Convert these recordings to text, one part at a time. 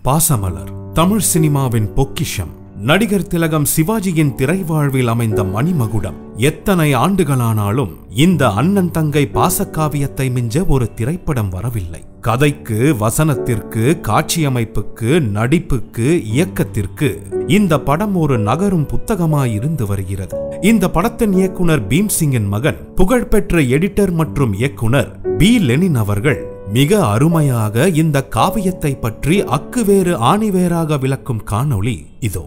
பாசமலர் தமிழ் சினிமாவின் பொக்கிஷம். நடிகர் திலகம் சிவாஜியின் திரைவாழ்வில் அமைந்த மணிமகுடம். எத்தனை ஆண்டுகளானாலும் இந்த அண்ணன் தங்கை பாசக்காவியத்தை மிஞ்ச ஒரு திரைப்படம் வரவில்லை. கதைக்கு, வசனத்திற்கு, காட்சியமைப்புக்கு, நடிப்புக்கு, இயக்கத்திற்கு இந்த படம் ஒரு நகரும் புத்தகமாயிருந்து வருகிறது. இந்த படத்தின் இயக்குனர் பீம்சிங்கின் மகன், புகழ்பெற்ற எடிட்டர் மற்றும் இயக்குனர் பி லெனின் அவர்கள் மிக அருமையாக இந்த காவியத்தை பற்றி அக்குவேறு ஆணிவேராக விளக்கும் காணொளி இதோ.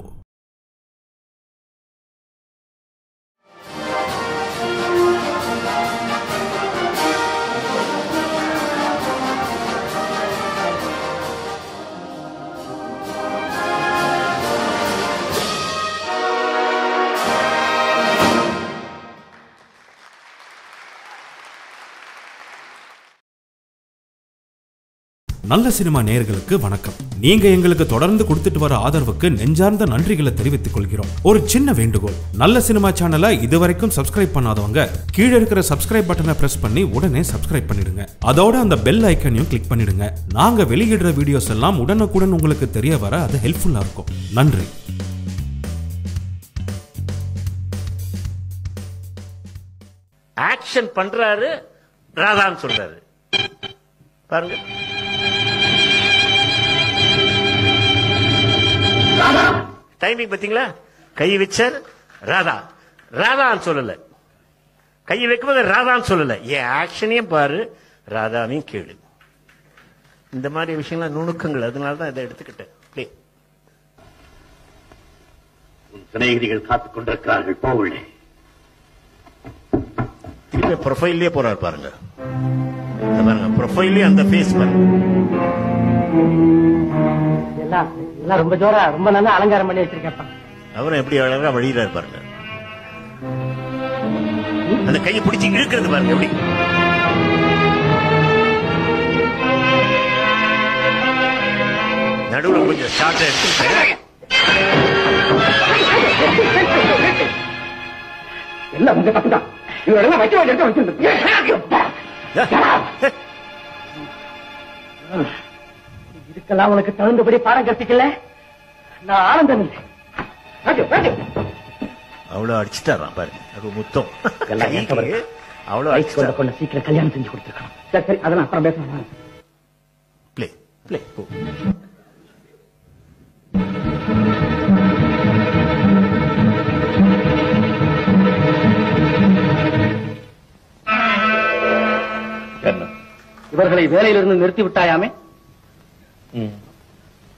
நல்ல சினிமா நேயர்களுக்கு வணக்கம். நீங்க எங்களுக்கு தொடர்ந்து கொடுத்துட்டு வர ஆதரவுக்கு நெஞ்சார்ந்த நன்றிகளை தெரிவித்துக் கொள்கிறோம். ஒரு சின்ன வேண்டுகோள், நல்ல சினிமா சேனலை இதுவரைக்கும் சப்ஸ்கிரைப் பண்ணாதவங்க கீழே இருக்கிற சப்ஸ்கிரைப் பட்டனை பிரஸ் பண்ணி உடனே சப்ஸ்கிரைப் பண்ணிடுங்க. அதோட அந்த பெல் ஐக்கனையும் கிளிக் பண்ணிடுங்க. நாங்க வெளியிடுற வீடியோஸ் எல்லாம் உடனுக்குடன் உங்களுக்கு தெரிய வர அது ஹெல்ப்ஃபுல்லா இருக்கும். நன்றி. ஆக்ஷன் பண்றாரு, ராதான்னு சொல்றாரு பாருங்க. டைமிங் பாத்தீங்களா? கை வச்சார் ராதா, ராதான்னு சொல்லல. கை வைக்கும்போது ராதான்னு சொல்லல. என் ஆக்ஷனையும் பாரு, ராதாவையும் கேளு. இந்த மாதிரி விஷயங்கள்லாம் நுணுக்கங்கள். அதனாலதான் இதை எடுத்துக்கிட்டேன். சிநேகிதிகள் காத்துக் கொண்டிருக்கிறார்கள், போவுள்ளே. திருப்பி ப்ரொஃபைல்லே போறாரு பாருங்க. பாருங்க ப்ரொஃபைல்லே அந்த ஃபேஸ் பாருங்க. எல்லாம் ரொம்ப ஜோரா, ரொம்ப நல்லா அலங்காரம் பண்ணி வச்சிருக்கப்பா. அவரும் எப்படி அழகா வழியிறாரு பாருங்க. அந்த கையை பிடிச்சி இழுக்கிறது பாருங்க எப்படி. நடுவில் கொஞ்சம் ஷார்ட் எடுத்து எல்லாம் உங்க தப்பு தான். இவரெல்லாம் வைக்க வேண்டிய இதுக்கெல்லாம் உனக்கு தகுந்தபடி பாடம் கற்பிக்கல. நான் ஆனந்தம் இல்லை. அவ்வளவு அடிச்சுட்டாராம் பாருங்க. அது முத்தம் அவ்வளவு அடிச்சு சீக்கிரம் கல்யாணம் செஞ்சு கொடுத்துருக்கணும். சரி சரி, அதெல்லாம் அப்புறம் பேசணும். Play play. இவர்களை வேலையிலிருந்து நிறுத்தி விட்டாயாமே,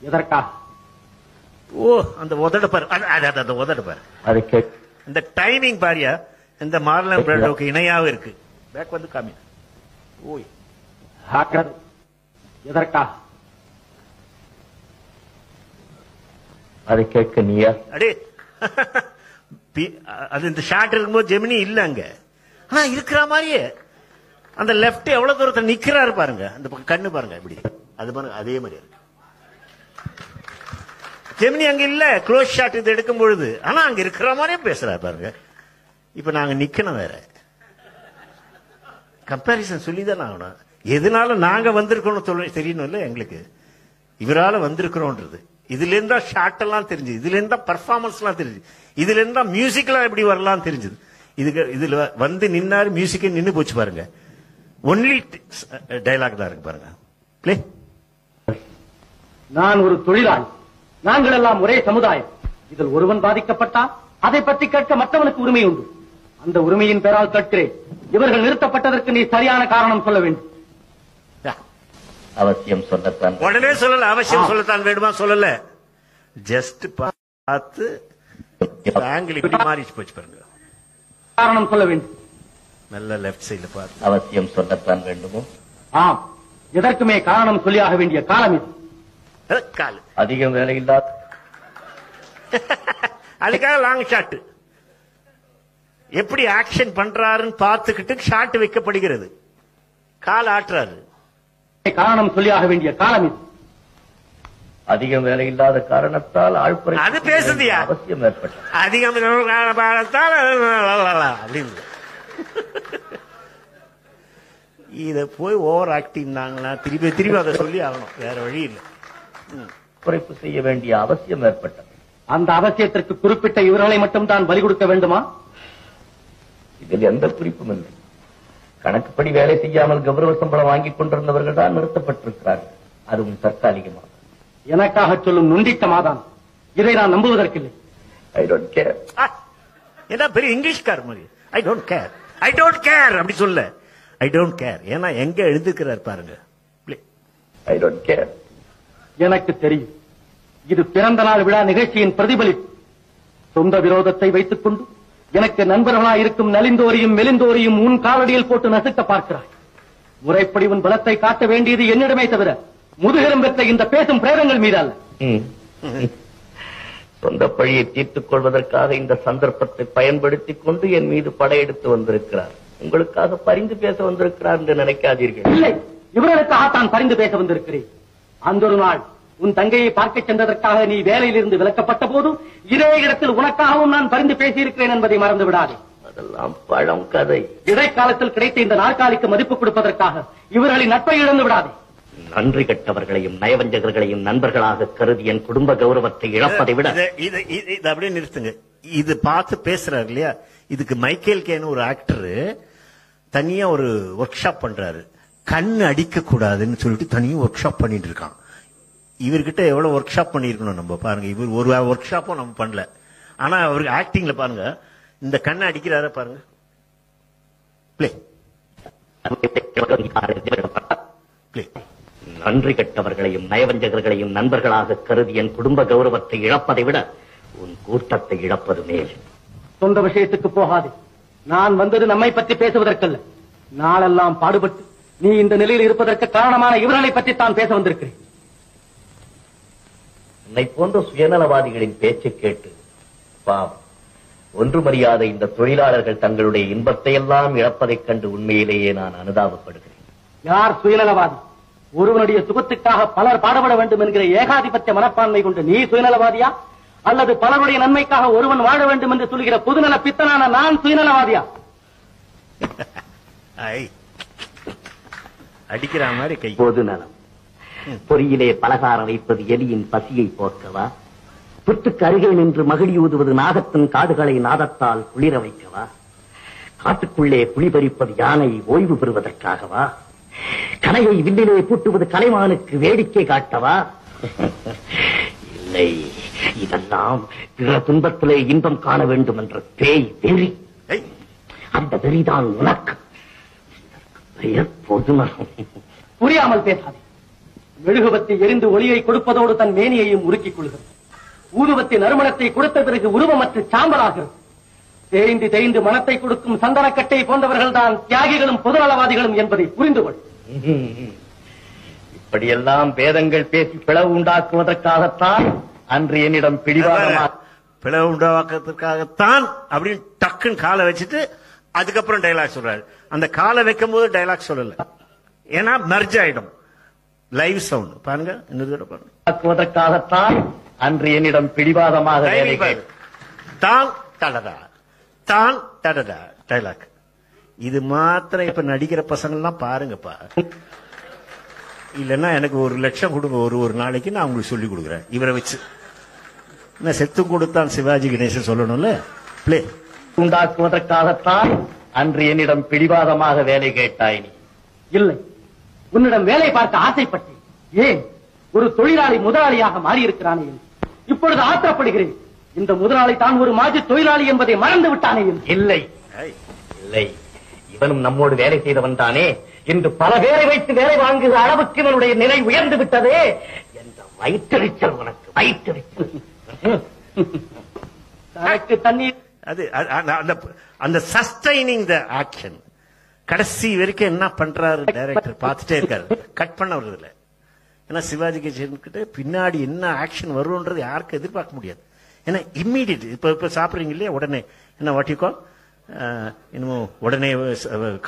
எதற்கா? ஓ, அந்த உதட பாரு, அந்த உதட பாரு. அது இந்த டைமிங் பாரியா இந்த மார்லன் பிராண்டோக்கு இணையாக இருக்கு. பேக் வந்து காமி. ஓய், எதற்கா? அதை கேட்க நீயா? அடே, அது இந்த ஷாட் இருக்கும்போது ஜெமினி இல்ல அங்க. ஆனா இருக்கிற மாதிரியே அந்த லெப்ட் எவ்வளவு தூரத்தை நிக்கிறாரு பாருங்க. அந்த கண்ணு பாருங்க இப்படி, அது பாருங்க அதே மாதிரி இருக்கு. ஜெமினி அங்க இல்ல, க்ளோஸ் ஷாட் இது எடுக்கும் பொழுது. ஆனா அங்க இருக்கிற மாதிரியே பேசுறாரு பாருங்க. இப்ப நாங்க நிக்கணும் வேற. கம்பாரிசன் சொல்லிதான் ஆகணும். எதனால நாங்க வந்திருக்கோம் தெரியணும்ல எங்களுக்கு. இவரால வந்திருக்கிறோன்றது இதுல இருந்தா ஷாட் எல்லாம் தெரிஞ்சது, இதுல இருந்தா பர்ஃபார்மன்ஸ் எல்லாம் தெரிஞ்சது, இதுல இருந்தா மியூசிக் எல்லாம் எப்படி வரலாம் தெரிஞ்சது. இதுல வந்து நின்னாரு, மியூசிக் நின்னு போச்சு பாருங்க. ஒன்லி டைலாக் தான் இருக்கு பாருங்க. பிளே. நான் ஒரு தொழிலாளி, நாங்கள் எல்லாம் ஒரே சமுதாயம். இதில் ஒருவன் பாதிக்கப்பட்டால் அதை பற்றி கேட்க மற்றவனுக்கு உரிமை உண்டு. அந்த உரிமையின் பெயரால் கேட்கிறேன், இவர்கள் நிறுத்தப்பட்டதற்கு நீ சரியான காரணம் சொல்ல வேண்டும். அவசியம் சொல்லத்தான். உடனே சொல்லல, அவசியம் சொல்லத்தான் வேண்டுமா சொல்லல. ஜஸ்ட் பார்த்து ஆங்கிள் இப்படி மாறிச்சு போச்சு பாருங்க. காரணம் சொல்ல வேண்டும். நல்ல லெப்ட் சைடுல பார்த்து. அவசியம் சொல்லத்தான் வேண்டுமோ? ஆம், எதற்குமே காரணம் சொல்லியாக வேண்டிய காலம் இது. கால் அதிகம் வேலையில்லாத அதுக்காக லாங் ஷாட் எப்படி ஆக்ஷன் பண்றாருன்னு பார்த்துக்கிட்டு ஷாட் வைக்கப்படுகிறது. கால் ஆட்டுறாரு. காரணம் சொல்லியாக வேண்டிய காலம் இது. அதிகம் வேலையில்லாத காரணத்தால் ஆழ்புறை அது பேசுதியா? அவசியம் ஏற்பட்டது. அதிகம் அப்படின்னு இத போய் ஓவர் ஆக்டிங் நாங்களா திருப்பி திருப்பி அதை சொல்லி ஆகணும். வேற வழி இல்லை. குறைப்பு செய்ய வேண்டிய அவசியம் ஏற்பட்டது. அந்த அவசியத்திற்கு குறிப்பிட்ட இவர்களை மட்டும் தான் பலி கொடுக்க வேண்டுமா? இதில் எந்த குறிப்பும் இல்லை. கணக்குப்படி வேலை செய்யாமல் கௌரவ சம்பளம் வாங்கிக் கொண்டிருந்தவர்கள் தான் நிறுத்தப்பட்டிருக்கிறார்கள். அதுவும் தற்காலிகமாக. எனக்காக சொல்லும் நுண்டித்தமாதான் இதை நான் நம்புவதற்கில்லை. I don't care. என்ன பெரிய இங்கிலீஷ்கார் மாதிரி I don't care, I don't care அப்படி சொல்ல. ஐ டோன்ட் கேர் ஏன்னா எங்க எழுதுக்கிறார் பாருங்க. I don't care. எனக்கு தெரியும், இது பிறந்த நாள் விழா நிகழ்ச்சியின் பிரதிபலிப்பு. சொந்த விரோதத்தை வைத்துக் கொண்டு எனக்கு நண்பர்களாய் இருக்கும் நலிந்தோரையும் மெலிந்தோரையும் உன் காலடியில் போட்டு நசுக்க பார்க்கிறாய். முறைப்படி உன் பலத்தை காட்ட வேண்டியது என்னிடமே தவிர முதுகெலும் பெற்ற இந்த பேசும் பிரேதங்கள் மீது அல்ல. சொந்த பழியை தீர்த்துக் கொள்வதற்காக இந்த சந்தர்ப்பத்தை பயன்படுத்திக் கொண்டு என் மீது படையெடுத்து வந்திருக்கிறார். உங்களுக்காக பரிந்து பேச வந்திருக்கிறார் என்று நினைக்காதீர்கள். இல்லை, இவர்களுக்காக தான் பரிந்து பேச வந்திருக்கிறேன். அந்த ஒரு நாள் உன் தங்கையை பார்க்க சென்றதற்காக நீ வேலையிலிருந்து விலக்கப்பட்ட போது இதே இடத்தில் உனக்காகவும் நான் பரிந்து பேசியிருக்கிறேன் என்பதை மறந்து விடாதே. அதெல்லாம் பழம் கதை. இடைக்காலத்தில் கிடைத்த இந்த நாற்காலிக்கு மதிப்பு கொடுப்பதற்காக இவர்களின் நட்பை இழந்து விடாதே. நன்றி கட்டவர்களையும் நயவஞ்சகர்களையும் நண்பர்களாக கருதி என் குடும்ப கௌரவத்தை இழப்பதை விட இது அப்படியே நிறுத்துங்க. இது பார்த்து பேசுறாரு இல்லையா, இதுக்கு மைக்கேல் கேன்னு ஒரு ஆக்டர் தனியா ஒரு ஒர்க் ஷாப் பண்றாரு. கண்ணு அடிக்க கூடாதுன்னு சொல்லிட்டு தனியா ஒர்க் ஷாப் பண்ணிட்டு இருக்கான். இவர்கிட்ட எவ்வளவு ஒர்க் ஷாப் பண்ணிருக்கணும் நம்ம பாருங்க. இவர் ஒரு ஒர்க் ஷாப்பும் நம்ம பண்ணல. ஆனா அவருக்கு ஆக்டிங்ல பாருங்க, இந்த கண்ணை அடிக்கிறார பாருங்க. Play play. நன்றி கட்டவர்களையும் நயவஞ்சகர்களையும் நண்பர்களாக கருதி என் குடும்ப கௌரவத்தை இழப்பதை விட உன் கூட்டத்தை இழப்பது மேல். சொந்த விஷயத்துக்கு போகாது. நான் வந்தது நம்மை பற்றி பேசுவதற்கல்ல. நாளெல்லாம் பாடுபட்டு நீ இந்த நிலையில் இருப்பதற்கு காரணமான இவர்களை பற்றி தான் பேச வந்திருக்கிறேன். என்னை போன்ற சுயநலவாதிகளின் பேச்சை கேட்டு பாவம் ஒன்றுமறியாத இந்த தொழிலாளர்கள் தங்களுடைய இன்பத்தை எல்லாம் இழப்பதைக் கண்டு உண்மையிலேயே நான் அனுதாபப்படுகிறேன். யார் சுயநலவாதி? ஒருவனுடைய சுகத்துக்காக பலர் பாடுபட வேண்டும் என்கிற ஏகாதிபத்திய மனப்பான்மை கொண்டு நீ சுயநலவாதியா, அல்லது பலருடைய நன்மைக்காக ஒருவன் வாழ வேண்டும் என்று சொல்கிற பொதுநல பித்தனான நான் சுயநலவாதியா? அடிக்கிற மாதிரி கை. பொதுநலம் பொறியிலே பலகாரம் வைப்பது எலியின் பசியை போக்கவா? புற்றுக்கு அருகே நின்று மகிழி ஊதுவது நாகத்தின் காதுகளை நாதத்தால் குளிர வைக்கவா? காட்டுக்குள்ளே புலி பறிப்பது யானை ஓய்வு பெறுவதற்காகவா? கலையை வில்லிலே பூட்டுவது கலைமானுக்கு வேடிக்கை காட்டவா? இல்லை, இதெல்லாம் பிற துன்பத்திலே இன்பம் காண வேண்டும் என்ற பேய் வெறி. அந்த வெறிதான் உனக்கு. பெயர் பொதுநலம். புரியாமல் பேசாதே. மெழுகுபத்தி எரிந்து ஒளியை கொடுப்பதோடு தன் மேனியையும் உருக்கிக் கொள்கிறது. ஊதுபத்தி நறுமணத்தை கொடுத்த பிறகு உருவமற்ற சாம்பலாகிறது. தேய்ந்து தேய்ந்து மனத்தை கொடுக்கும் சந்தனக்கட்டை போன்றவர்கள் தான் தியாகிகளும் பொதுநலவாதிகளும் என்பதை புரிந்து கொள். இப்படியெல்லாம் பேதங்கள் பேசி பிளவு உண்டாக்குவதற்காகத்தான் அன்று என்னிடம் பிளவு உண்டாக்குவதற்காகத்தான் அப்படின்னு டக்குன்னு காலை வச்சுட்டு அதுக்கப்புறம் டைலாக் சொல்றாரு. அந்த காலை வைக்கும் போது டைலாக் சொல்லல, ஏன்னா மெர்ஜ் ஆயிடும். லைவ் சவுண்ட் பாருங்க, இன்னொரு பாருங்கத்தான் அன்று என்னிடம் பிடிவாதமாக தான் தடதா தான் தடதா டைலாக். இது மாத்திரம் இப்ப நடிக்கிற பசங்க எல்லாம் பாருங்கப்பா. இல்லன்னா எனக்கு 1 லட்சம் கொடுங்க ஒரு நாளைக்கு, நான் உங்களுக்கு சொல்லி கொடுக்குறேன். இவரை வச்சு நான் செத்து கொடுத்தான் சிவாஜி கணேசன் சொல்லணும்ல. பிளே. உண்டாக்குவதற்காகத்தான் அன்று என்னிடம் பிடிவாதமாக வேலை கேட்டாய். நீ இல்லை, உன்னிடம் வேலை பார்க்க ஆசைப்பட்டேன். ஏன் ஒரு தொழிலாளி முதலாளியாக மாறியிருக்கிறானே, இப்பொழுது ஆத்திரப்படுகிறேன். இந்த முதலாளி தான் ஒரு மாஜி தொழிலாளி என்பதை மறந்து விட்டானே. இல்லை இல்லை, இவனும் நம்மோடு வேலை செய்தவன் தானே. இன்று பல பேரை வைத்து வேலை வாங்குகிற அளவுக்கு இவனுடைய நிலை உயர்ந்து விட்டதே என்ற வயிற்றெரிச்சல் உனக்கு. வயிற்றெரிச்சல். தண்ணீர் அது அந்த சஸ்டைனிங் த ஆக்ஷன். கடைசி வரைக்கும் என்ன பண்றாரு டைரக்டர் பார்த்துட்டே இருக்காரு, கட் பண்ண வருது. ஏன்னா சிவாஜி கிட்ட பின்னாடி என்ன ஆக்ஷன் வரும்ன்றது யாருக்கும் எதிர்பார்க்க முடியாது. ஏன்னா இம்மீடியட். இப்ப சாப்பிடுறீங்க இல்லையா, உடனே என்ன வாட்டிக்கோ இன்னும் உடனே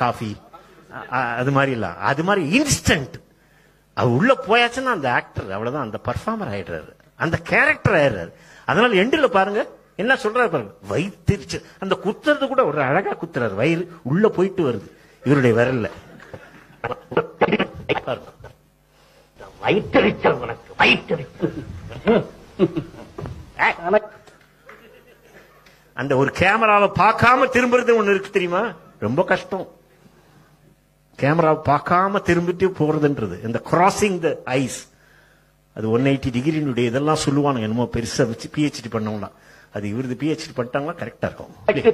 காஃபி, அது மாதிரி இல்ல, அது மாதிரி இன்ஸ்டன்ட். அது உள்ள போயாச்சுன்னா அந்த ஆக்டர் அவ்வளவுதான், அந்த பர்ஃபார்மர் ஆயிடுறாரு, அந்த கேரக்டர் ஆயிடுறாரு. அதனால எண்டில் பாருங்க என்ன சொல்றாரு பாருங்க, வயிற்றுச்சு. அந்த குத்துறது கூட ஒரு அழகா குத்துறாரு, வயிறு உள்ள போயிட்டு வருது இவருடைய விரல்ல. வயிற்றெரிச்சல் உனக்கு. வயிற்றெரிச்சல். அந்த ஒரு கேமராவை பார்க்காம திரும்புறது ஒண்ணு இருக்கு தெரியுமா, ரொம்ப கஷ்டம். கேமராவை பார்க்காம திரும்பிட்டு போறதுன்றது, இந்த கிராசிங் த ஐஸ், அது 180 டிகிரினுடைய இதெல்லாம் சொல்லுவானுங்க. என்னமோ பெருசா வச்சு PhD பண்ணவங்களா, அது இவரது PhD பண்ணிட்டாங்களா கரெக்டா இருக்கும்.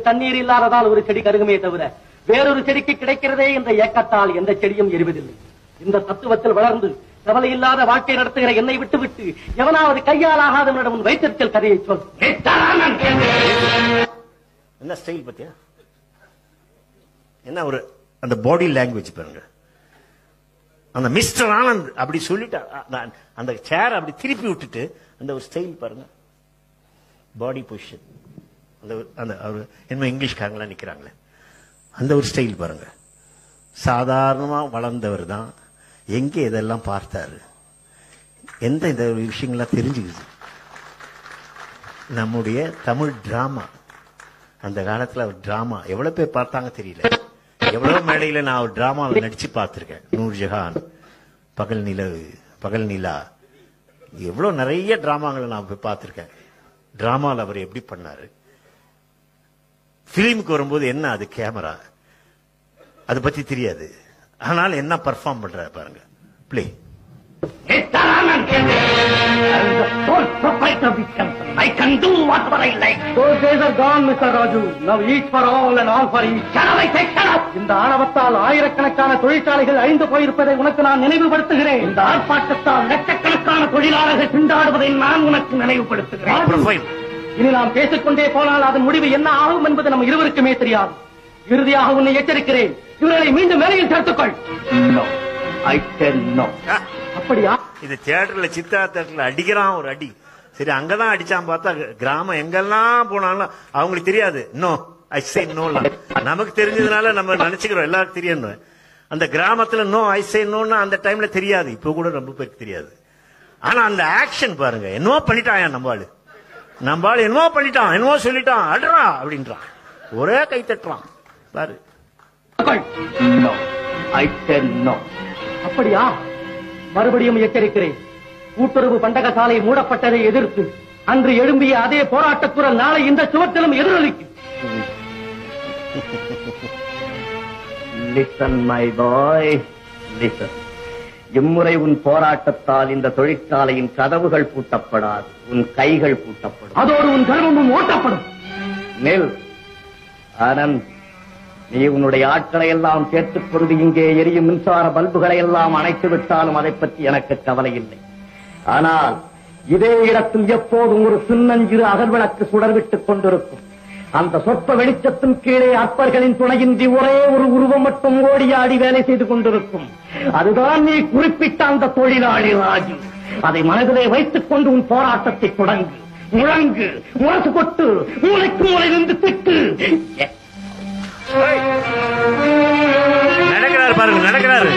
தண்ணீர் இல்லாததால் ஒரு செடி கருகுமே தவிர வேறொரு செடிக்கு கிடைக்கிறதே என்ற ஏக்கத்தால் எந்த செடியும் எரிவதில்லை. இந்த தத்துவத்தில் வளர்ந்து கவலை இல்லாத வாழ்க்கை நடத்துகிற என்னை விட்டுவிட்டு எவனாவது கையால் ஆகாதவனிடம் வைத்திருத்தல் கதையை சொல். என்ன ஸ்டைல் பத்தியா, என்ன ஒரு அந்த பாடி லாங்குவேஜ் பாருங்க. அந்த மிஸ்டர் ஆனந்த் அப்படி சொல்லிட்டு அந்த சேர் அப்படி திருப்பி விட்டுட்டு அந்த ஒரு ஸ்டைல் பாருங்க, பாடி பொசிஷன், அந்த அவர் என்ன இங்கிலீஷ்காரங்களா நிக்கிறாங்களே அந்த ஒரு ஸ்டைல் பாருங்க. சாதாரணமா வளர்ந்தவர் தான், எங்க இதெல்லாம் பார்த்தாரு, எந்த இந்த விஷயங்கள்லாம் தெரிஞ்சுக்குது. நம்முடைய தமிழ் டிராமா, அந்த காலத்துல அவர் டிராமா எவ்வளவு பேர் பார்த்தாங்க தெரியல. எவ்வளவு மேடையில நான் ஒரு டிராமாவில் நடிச்சு பார்த்திருக்கேன். நூர்ஜஹான், பகல் நிலவு, பகல் நிலா, எவ்வளவு நிறைய டிராமாங்களை நான் போய் பார்த்திருக்கேன். டிராமாவில் அவர் எப்படி பண்ணாரு, பிலிமுக்கு வரும்போது என்ன அது கேமரா, அதை பத்தி தெரியாது. ஆனால் என்ன பர்ஃபார்ம் பண்றாரு பாருங்க. Play. I can do whatever I like. Those days are gone, Mr. Raju. Now each for all and all for each. இந்த ஆணவத்தால் ஆயிரக்கணக்கான தொழிற்சாலைகள் அழிந்து போயிருப்பதை உனக்கு நான் நினைவுபடுத்துகிறேன். இந்த ஆர்ப்பாட்டத்தால் லட்சக்கணக்கான தொழிலாளர்கள் திண்டாடுவதை நான் உனக்கு நினைவுபடுத்துகிறேன். இனி நாம் பேசிக்கொண்டே போனால் அதன் முடிவு என்ன ஆகும் என்பது நம்ம இருவருக்குமே தெரியாது. இறுதியாக உன்னை எச்சரிக்கிறேன், இவர்களை மீண்டும் வேலையில் சேர்த்துக்கொள். அப்படியா? இது தியேட்டர்ல, சித்தா தியேட்டர்ல அடிக்கிறான் ஒரு அடி. சரி, அங்கதான் அடிச்சான் பார்த்தா கிராமம் எங்கெல்லாம் போனாலும் அவங்களுக்கு தெரியாது. நோ ஐ சே நோ. நமக்கு தெரிஞ்சதுனால நம்ம நினைச்சுக்கிறோம் எல்லாருக்கும் தெரியும். அந்த கிராமத்துல நோ ஐ சே நோன்னா அந்த டைம்ல தெரியாது. இப்ப கூட ரொம்ப பேருக்கு தெரியாது. ஆனா அந்த ஆக்ஷன் பாருங்க, என்னவோ பண்ணிட்டான் நம்பாளு. என்னவோ பண்ணிட்டான், என்னவோ சொல்லிட்டான், அட்ரா அப்படின்றான், ஒரே கை தட்டுறான் பாரு. அப்படியா? மறுபடியும் எச்சரிக்கிறேன், கூட்டுறவு பண்டக சாலை மூடப்பட்டதை எதிர்த்து அன்று எழும்பிய அதே போராட்டக் குரல் நாளை இந்த சுவத்திலும் எதிரொலிக்கும். Listen my boy, listen. இம்முறை உன் போராட்டத்தால் இந்த தொழிற்சாலையின் கதவுகள் பூட்டப்படாது, உன் கைகள் பூட்டப்படும். அதோடு உன் கர்வமும் ஓட்டப்படும். நெல் ஆனந்த், நீ உன்னுடைய ஆட்களை எல்லாம் சேர்த்துக் கொண்டு இங்கே எரியும் மின்சார பல்புகளை எல்லாம் அணைத்து விட்டாலும் அதை பற்றி எனக்கு கவலை இல்லை. ஆனால் இதே இடத்தில் எப்போதும் ஒரு சின்னஞ்சிறு அகல்விளக்கு சுடர்விட்டுக் கொண்டிருக்கும். அந்த சொற்ப வெளிச்சத்தின் கீழே அற்பர்களின் துணையின்றி ஒரே ஒரு உருவம் மட்டும் ஓடியாடி வேலை செய்து கொண்டிருக்கும். அதுதான் நீ குறிப்பிட்ட அந்த தொழிலாளி ராஜு. அதை மனதிலே வைத்துக் கொண்டு உன் போராட்டத்தை தொடங்கு, முழங்கு, முரசு கொட்டு, மூளைக்கு மூளை நின்று திட்டு. நடக்கிறாரு பாருங்க, நடக்கிறாரு.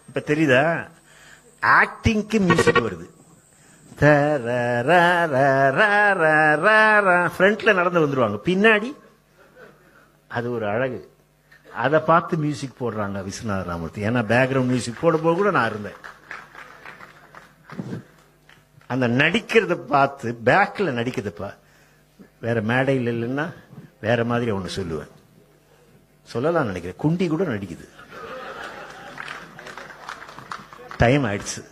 இப்ப தெரியுதா, ஆக்டிங்க்கு மியூசிக் வருது. ஃப்ரண்ட்ல நடந்து வந்துருவாங்க, பின்னாடி அது ஒரு அழகு. அதை பார்த்து மியூசிக் போடுறாங்க விஸ்வநாத ராமூர்த்தி. ஏன்னா பேக்ரவுண்ட் மியூசிக் போடும்போது கூட நான் இருந்தேன். அந்த நடிக்கிறத பார்த்து பேக்ல நடிக்கிறதப்பா வேற மேடையில் இல்லைன்னா வேற மாதிரி ஒண்ணு சொல்லுவேன். சொல்லலாம் நினைக்கிறேன், குண்டி கூட நடிக்குது. டைம் ஆயிடுச்சு,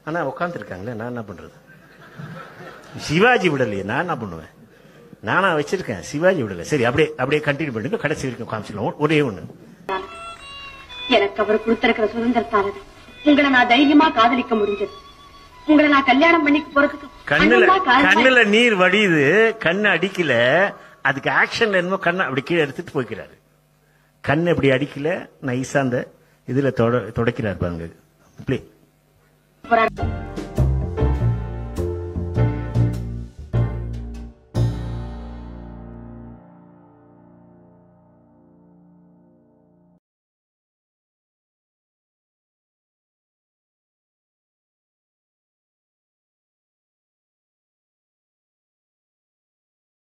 ஆனா உட்கார்ந்து இருக்காங்களே, நான் என்ன பண்றது? சிவாஜி விடலையே, நான் என்ன பண்ணுவேன்? நானா வச்சிருக்கேன், சிவாஜி விடல. சரி, அப்படியே கண்டினியூ பண்ணுங்க, கடைசி வரைக்கும் காமிச்சிடலாம். ஒரே ஒண்ணு, எனக்கு அவர் கொடுத்திருக்கிற சுதந்திரத்தால உங்களை நான் தைரியமா காதலிக்க முடிஞ்சது. உங்களை நான் கல்யாணம் பண்ணி போறதுக்கு கண்ணுல நீர் வடியுது, கண்ணு அடிக்கல. அதுக்கு ஆக்ஷன்ல என்னமோ கண்ணை அப்படி கீழே எடுத்துட்டு போய்க்கிறாரு. கண்ணு அப்படி அடிக்கல, நைசா அந்த இதுல தொடக்கிறார் பாருங்க. பிளே.